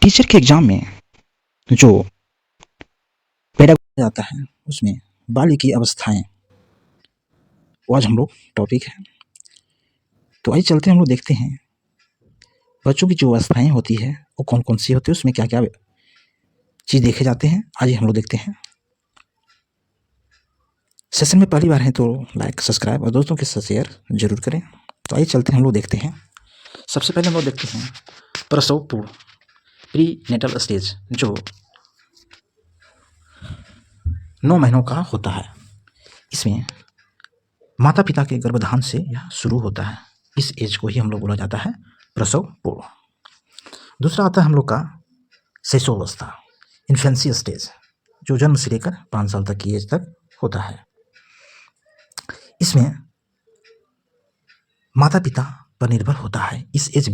Teacher के exam में जो पेडागोजी आता है उसमें बाल्य की अवस्थाएं वो आज हम लोग टॉपिक है। तो आइए चलते हैं, हम लोग देखते हैं बच्चों की जो अवस्थाएं होती है वो कौन कौन सी होती है, उसमें क्या क्या चीज़ देखे जाते हैं। आइए हम लोग देखते हैं। सेशन में पहली बार है तो लाइक सब्सक्राइब और दोस्तों के साथ शेयर जरूर करें। तो आइए चलते हैं, हम लोग देखते हैं। सबसे पहले हम लोग देखते हैं प्रसव पूर्व प्री नेटल स्टेज जो 9 महीनों का होता है। इसमें माता पिता के गर्भधान से यह शुरू होता है। इस एज को ही हम लोग बोला जाता है प्रसव पूर्व। दूसरा आता है हम लोग का शैशवावस्था इन्फेंसी स्टेज जो जन्म से लेकर 5 साल तक की एज तक होता है। इसमें माता पिता पर निर्भर होता है। इस एज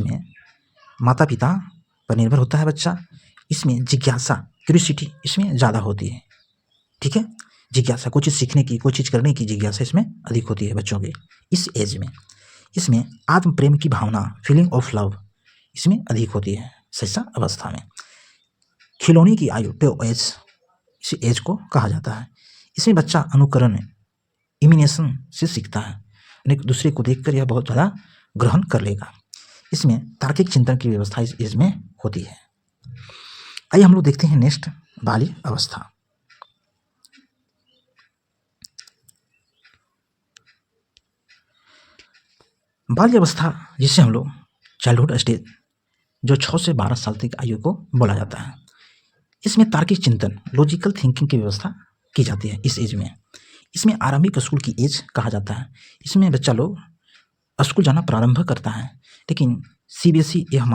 में माता पिता पर निर्भर होता है बच्चा। इसमें जिज्ञासा क्यूरियोसिटी इसमें ज़्यादा होती है। ठीक है, जिज्ञासा कोई चीज़ सीखने की, कोई चीज़ करने की जिज्ञासा इसमें अधिक होती है बच्चों की इस एज में। इसमें आत्म प्रेम की भावना फीलिंग ऑफ लव इसमें अधिक होती है शैशव अवस्था में। खिलौने की आयु टू एज इस एज को कहा जाता है। इसमें बच्चा अनुकरण इमिनेशन से सीखता है, एक दूसरे को देखकर यह बहुत ज़्यादा ग्रहण कर लेगा। इसमें तार्किक चिंतन की व्यवस्था इस एज में होती है। आइए हम लोग देखते हैं नेक्स्ट बाल्य अवस्था। बाल्य अवस्था जिसे हम लोग चाइल्डहुड स्टेज जो 6 से 12 साल तक आयु को बोला जाता है। इसमें तार्किक चिंतन लॉजिकल थिंकिंग की व्यवस्था की जाती है इस एज में। इसमें आरंभिक स्कूल की एज कहा जाता है। इसमें बच्चा लोग स्कूल जाना प्रारंभ करता है, लेकिन सीबीएसई यह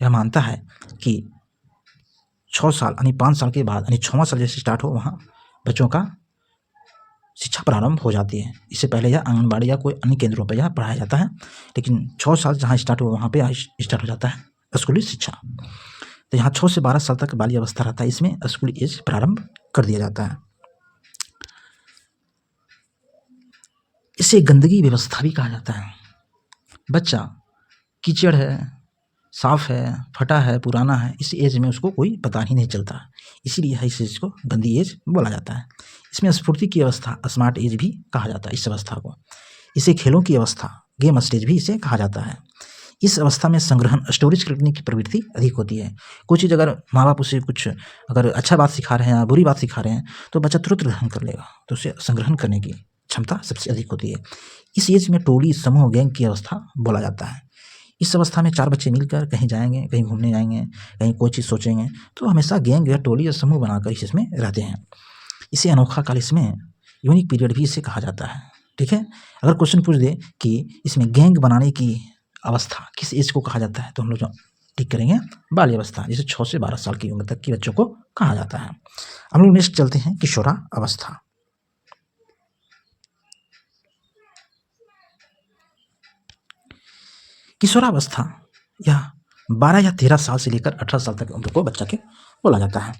मानता है कि 6 साल यानी 5 साल के बाद यानी 6वां साल जैसे स्टार्ट हो वहाँ बच्चों का शिक्षा प्रारंभ हो जाती है। इससे पहले यह आंगनबाड़ी या कोई अन्य केंद्रों पर यह पढ़ाया जाता है, लेकिन 6 साल जहाँ स्टार्ट हो वहाँ पे स्टार्ट हो जाता है स्कूली शिक्षा। तो यहाँ 6 से 12 साल तक बाल्य अवस्था रहता है। इसमें स्कूली एज प्रारंभ कर दिया जाता है। इसे गंदगी व्यवस्था भी कहा जाता है। बच्चा कीचड़ है, साफ है, फटा है, पुराना है, इस एज में उसको कोई पता ही नहीं चलता, इसीलिए इस एज को गंदी एज बोला जाता है। इसमें स्फूर्ति की अवस्था स्मार्ट एज भी कहा जाता है इस अवस्था को। इसे खेलों की अवस्था गेम स्टेज भी इसे कहा जाता है। इस अवस्था में संग्रहण स्टोरेज करने की प्रवृत्ति अधिक होती है। कोई चीज़ अगर माँ बाप उसे कुछ अगर अच्छा बात सिखा रहे हैं या बुरी बात सिखा रहे हैं तो बच्चा तुरंत ग्रहण कर लेगा, तो उसे संग्रहण करने की क्षमता सबसे अधिक होती है। इस एज में टोली समूह गैंग की अवस्था बोला जाता है। इस अवस्था में 4 बच्चे मिलकर कहीं जाएंगे, कहीं घूमने जाएंगे, कहीं कोई चीज़ सोचेंगे तो हमेशा गैंग या टोली या समूह बनाकर इसमें रहते हैं। इसे अनोखा काल इसमें यूनिक पीरियड भी इसे कहा जाता है। ठीक है, अगर क्वेश्चन पूछ दे कि इसमें गैंग बनाने की अवस्था किस एज को कहा जाता है तो हम लोग जो टिक करेंगे बाल्य अवस्था, जिसे 6 से 12 साल की उम्र तक के बच्चों को कहा जाता है। हम लोग नेक्स्ट चलते हैं किशोरा अवस्था। किशोरावस्था यह 12 या 13 साल से लेकर 18 साल तक उम्र को बच्चा के बोला जाता है।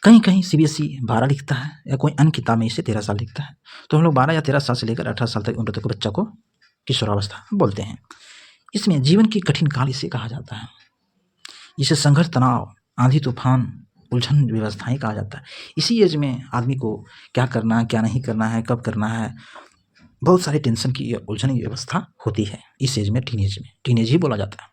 कहीं कहीं सीबीएसई 12 लिखता है या कोई अन्य किताब में इसे 13 साल लिखता है, तो हम लोग 12 या 13 साल से लेकर 18 साल तक उम्र तक बच्चा को किशोरावस्था बोलते हैं। इसमें जीवन की कठिन काल इसे कहा जाता है। इसे संघर्ष, तनाव, आंधी तूफान, उलझन व्यवस्थाएं कहा जाता है। इसी एज में आदमी को क्या करना है, क्या नहीं करना है, कब करना है, बहुत सारे टेंशन की उलझन व्यवस्था होती है इस एज में। टीनेज ही बोला जाता है।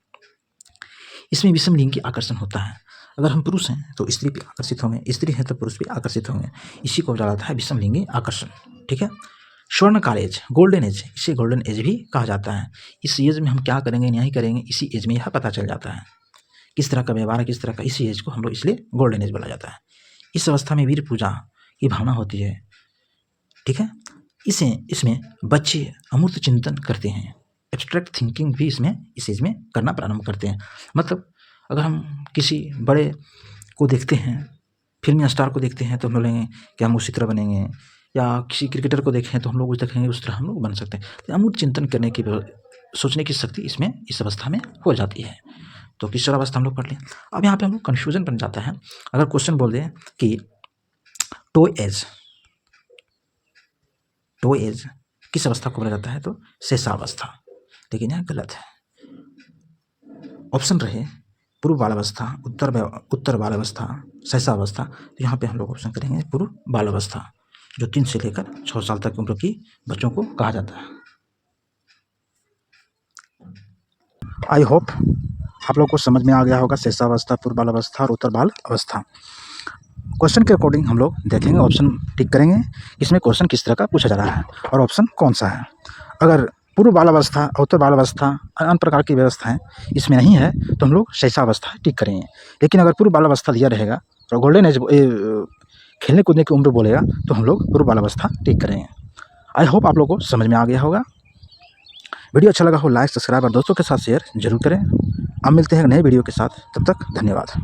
इसमें विषम लिंग की आकर्षण होता है। अगर हम पुरुष हैं तो स्त्री पे आकर्षित होंगे, स्त्री है तो पुरुष पे आकर्षित होंगे, इसी को बोला जाता है विषम लिंगी आकर्षण। ठीक है, स्वर्णकाल एज गोल्डन एज, इसे गोल्डन एज भी कहा जाता है। इस एज में हम क्या करेंगे नहीं करेंगे इसी एज में यह पता चल जाता है, किस तरह का व्यवहार है, किस तरह का, इसी एज को हम लोग इसलिए गोल्डन एज बोला जाता है। इस अवस्था में वीर पूजा की भावना होती है। ठीक है, इसमें बच्चे अमूर्त चिंतन करते हैं, एब्स्ट्रैक्ट थिंकिंग भी इसमें इस एज में करना प्रारंभ करते हैं। मतलब अगर हम किसी बड़े को देखते हैं, फिल्मी स्टार को देखते हैं तो हम लोग लेंगे कि हम उसी तरह बनेंगे, या किसी क्रिकेटर को देखें तो हम लोग उस देखेंगे उस तरह हम लोग बन सकते हैं। तो अमूर्त चिंतन करने की सोचने की शक्ति इसमें इस अवस्था में हो जाती है। तो किशोरावस्था हम लोग पढ़ लें। अब यहाँ पे हम लोग कन्फ्यूजन बन जाता है। अगर क्वेश्चन बोल दें कि टो एज किस अवस्था को बोला जाता है तो शैशवावस्था, लेकिन यह गलत है। ऑप्शन रहे पूर्व बाल अवस्था, उत्तर बाल अवस्था, शैशवावस्था, तो यहाँ पे हम लोग ऑप्शन करेंगे पूर्व बाल अवस्था, जो 3 से लेकर 6 साल तक की उम्र की बच्चों को कहा जाता है। आई होप आप लोग को समझ में आ गया होगा शैशवावस्था, पूर्व बाल अवस्था और उत्तर बाल अवस्था। क्वेश्चन के अकॉर्डिंग हम लोग देखेंगे, ऑप्शन टिक करेंगे, इसमें क्वेश्चन किस तरह का पूछा जा रहा है और ऑप्शन कौन सा है। अगर पूर्व बाल अवस्था, उत्तर बाल अवस्था, अन्य प्रकार की व्यवस्थाएं इसमें नहीं है तो हम लोग शैशवावस्था टिक करेंगे। लेकिन अगर पूर्व बाल अवस्था दिया रहेगा और गोल्डन एज खेलने कूदने की उम्र बोलेगा तो हम लोग पूर्व बाल अवस्था टिक करेंगे। आई होप आप लोग को समझ में आ गया होगा। वीडियो अच्छा लगा हो लाइक, सब्सक्राइब और दोस्तों के साथ शेयर जरूर करें। अब मिलते हैं नए वीडियो के साथ, तब तक धन्यवाद।